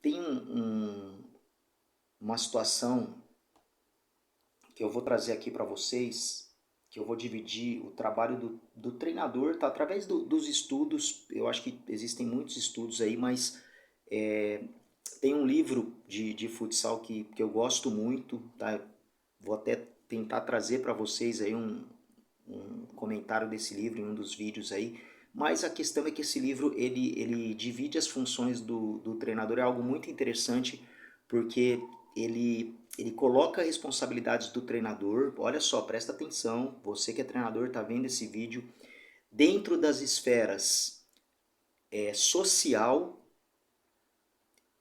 tem uma situação que eu vou trazer aqui para vocês, que eu vou dividir o trabalho do treinador, tá? Através dos estudos. Eu acho que existem muitos estudos aí, mas é, tem um livro de futsal que eu gosto muito, tá? Vou até tentar trazer para vocês aí um comentário desse livro em um dos vídeos aí. Mas a questão é que esse livro ele divide as funções do treinador, é algo muito interessante, porque ele coloca responsabilidades do treinador. Olha só, presta atenção, você que é treinador está vendo esse vídeo, dentro das esferas social,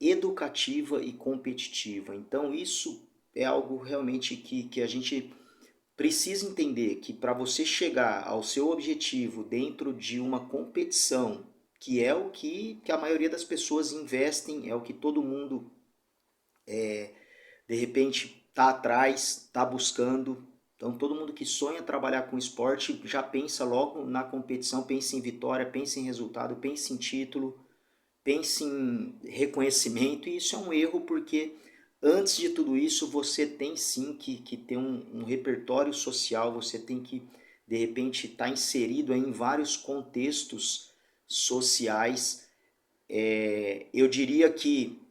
educativa e competitiva. Então isso é algo realmente que a gente precisa entender, que para você chegar ao seu objetivo dentro de uma competição, que é o que a maioria das pessoas investem, é o que todo mundo de repente está atrás, está buscando. Então todo mundo que sonha trabalhar com esporte já pensa logo na competição, pensa em vitória, pensa em resultado, pensa em título, pense em reconhecimento, e isso é um erro porque antes de tudo isso você tem sim que ter um repertório social, você tem que de repente estar inserido em vários contextos sociais. Eu diria que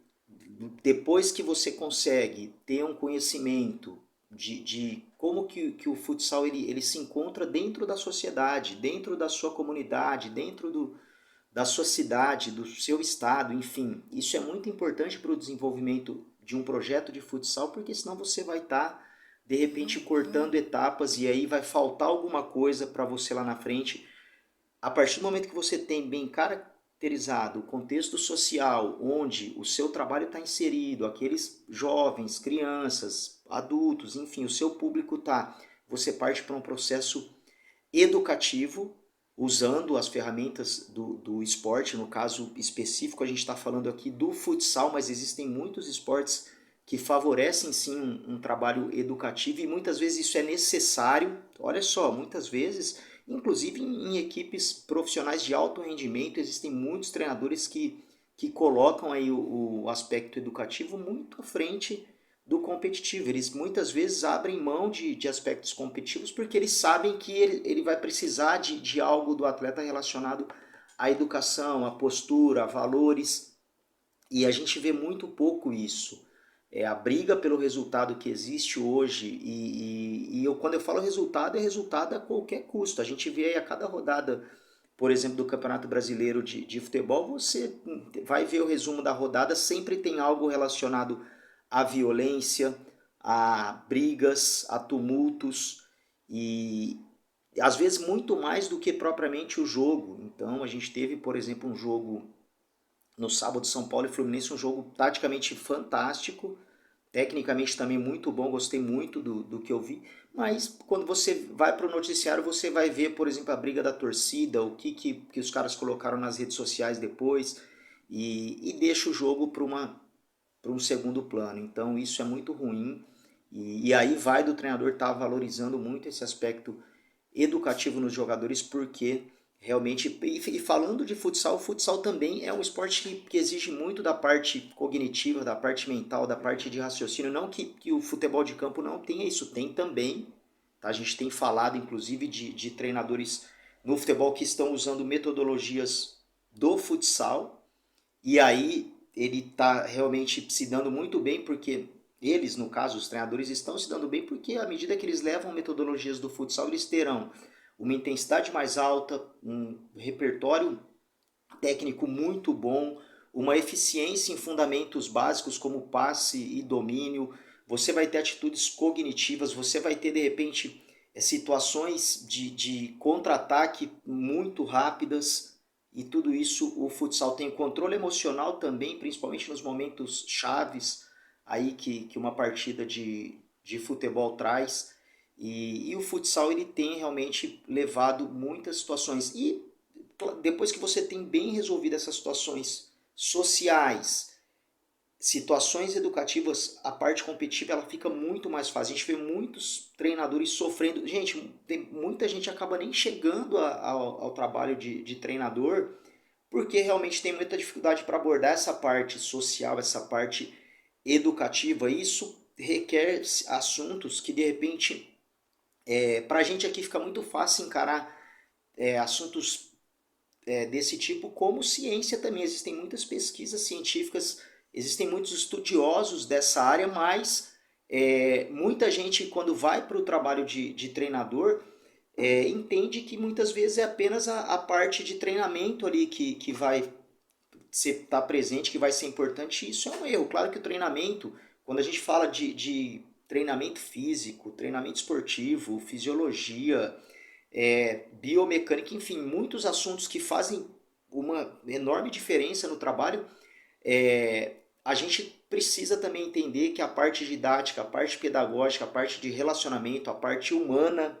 depois que você consegue ter um conhecimento de como que o futsal ele se encontra dentro da sociedade, dentro da sua comunidade, dentro da sua cidade, do seu estado, enfim. Isso é muito importante para o desenvolvimento de um projeto de futsal, porque senão você vai estar, de repente, cortando etapas e aí vai faltar alguma coisa para você lá na frente. A partir do momento que você tem bem caracterizado o contexto social onde o seu trabalho está inserido, aqueles jovens, crianças, adultos, enfim, o seu público está, você parte para um processo educativo, usando as ferramentas do esporte. No caso específico, a gente está falando aqui do futsal, mas existem muitos esportes que favorecem sim um trabalho educativo, e muitas vezes isso é necessário. Olha só, muitas vezes, inclusive em equipes profissionais de alto rendimento, existem muitos treinadores que colocam aí o aspecto educativo muito à frente do competitivo. Eles muitas vezes abrem mão de aspectos competitivos porque eles sabem que ele vai precisar de algo do atleta relacionado à educação, à postura, a valores. E a gente vê muito pouco isso. É a briga pelo resultado que existe hoje, quando eu falo resultado, é resultado a qualquer custo. A gente vê aí a cada rodada, por exemplo, do Campeonato Brasileiro de Futebol, você vai ver o resumo da rodada, sempre tem algo relacionado à violência, a brigas, a tumultos, e às vezes muito mais do que propriamente o jogo. Então a gente teve, por exemplo, um jogo no sábado, São Paulo e Fluminense, um jogo taticamente fantástico, tecnicamente também muito bom, gostei muito do que eu vi. Mas quando você vai para o noticiário, você vai ver, por exemplo, a briga da torcida, o que os caras colocaram nas redes sociais depois, e deixa o jogo para um segundo plano. Então isso é muito ruim, e aí vai do treinador estar valorizando muito esse aspecto educativo nos jogadores, porque realmente, e falando de futsal, o futsal também é um esporte que exige muito da parte cognitiva, da parte mental, da parte de raciocínio. Não que o futebol de campo não tenha isso, tem também. Tá? A gente tem falado, inclusive, de treinadores no futebol que estão usando metodologias do futsal, e aí ele está realmente se dando muito bem, porque eles, no caso, os treinadores, estão se dando bem porque à medida que eles levam metodologias do futsal, eles terão uma intensidade mais alta, um repertório técnico muito bom, uma eficiência em fundamentos básicos como passe e domínio. Você vai ter atitudes cognitivas, você vai ter de repente situações de contra-ataque muito rápidas, e tudo isso o futsal tem controle emocional também, principalmente nos momentos chaves aí que uma partida de futebol traz. E o futsal ele tem realmente levado muitas situações. E depois que você tem bem resolvido essas situações sociais, situações educativas, a parte competitiva ela fica muito mais fácil. A gente vê muitos treinadores sofrendo. Gente, muita gente acaba nem chegando ao trabalho de treinador porque realmente tem muita dificuldade para abordar essa parte social, essa parte educativa. Isso requer assuntos que, de repente, para a gente aqui fica muito fácil encarar assuntos desse tipo como ciência também. Existem muitas pesquisas científicas, existem muitos estudiosos dessa área, mas muita gente, quando vai para o trabalho de treinador, entende que muitas vezes é apenas a parte de treinamento ali que vai estar presente, que vai ser importante. E isso é um erro. Claro que o treinamento, quando a gente fala de treinamento físico, treinamento esportivo, fisiologia, biomecânica, enfim, muitos assuntos que fazem uma enorme diferença no trabalho, a gente precisa também entender que a parte didática, a parte pedagógica, a parte de relacionamento, a parte humana